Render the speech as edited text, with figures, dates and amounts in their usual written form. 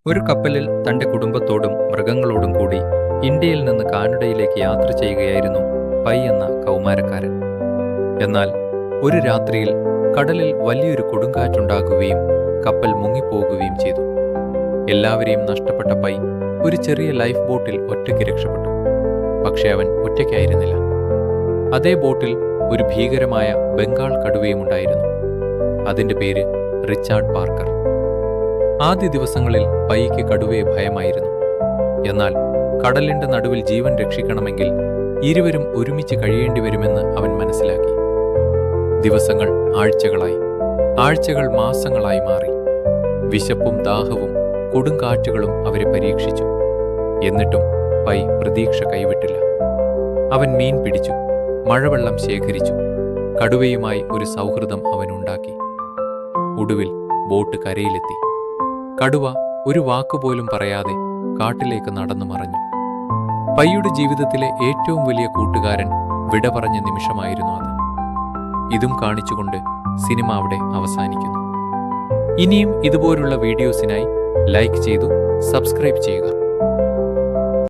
ഒരു കപ്പലിൽ തന്റെ കുടുംബത്തോടും മൃഗങ്ങളോടും കൂടി ഇന്ത്യയിൽ നിന്ന് കാനഡയിലേക്ക് യാത്ര ചെയ്യുകയായിരുന്നു പൈ എന്ന കൗമാരക്കാരൻ. എന്നാൽ ഒരു രാത്രിയിൽ കടലിൽ വലിയൊരു കൊടുങ്കാറ്റുണ്ടാകുകയും കപ്പൽ മുങ്ങിപ്പോകുകയും ചെയ്തു. എല്ലാവരെയും നഷ്ടപ്പെട്ട പൈ ഒരു ചെറിയ ലൈഫ് ബോട്ടിൽ ഒറ്റയ്ക്ക് രക്ഷപ്പെട്ടു. പക്ഷെ അവൻ ഒറ്റയ്ക്കായിരുന്നില്ല. അതേ ബോട്ടിൽ ഒരു ഭീകരമായ ബംഗാൾ കടുവയും ഉണ്ടായിരുന്നു. അതിന്റെ പേര് റിച്ചാർഡ് പാർക്കർ. ആദ്യ ദിവസങ്ങളിൽ പൈയ്ക്ക് കടുവയെ ഭയമായിരുന്നു. എന്നാൽ കടലിന്റെ നടുവിൽ ജീവൻ രക്ഷിക്കണമെങ്കിൽ ഇരുവരും ഒരുമിച്ച് കഴിയേണ്ടി വരുമെന്ന് അവൻ മനസ്സിലാക്കി. ദിവസങ്ങൾ ആഴ്ചകളായി, ആഴ്ചകൾ മാസങ്ങളായി മാറി. വിശപ്പും ദാഹവും കൊടുങ്കാറ്റുകളും അവരെ പരീക്ഷിച്ചു. എന്നിട്ടും പൈ പ്രതീക്ഷ കൈവിട്ടില്ല. അവൻ മീൻ പിടിച്ചു, മഴവെള്ളം ശേഖരിച്ചു, കടുവയുമായി ഒരു സൗഹൃദം അവനുണ്ടാക്കി. ഒടുവിൽ ബോട്ട് കരയിലെത്തി. കടുവ ഒരു വാക്കുപോലും പറയാതെ കാട്ടിലേക്ക് നടന്നു മറഞ്ഞു. പൈയുടെ ജീവിതത്തിലെ ഏറ്റവും വലിയ കൂട്ടുകാരൻ വിട പറഞ്ഞ നിമിഷമായിരുന്നു അത്. ഇതും കാണിച്ചുകൊണ്ട് സിനിമ അവിടെ അവസാനിക്കുന്നു. ഇനിയും ഇതുപോലുള്ള വീഡിയോസിനായി ലൈക്ക് ചെയ്തു സബ്സ്ക്രൈബ് ചെയ്യുക.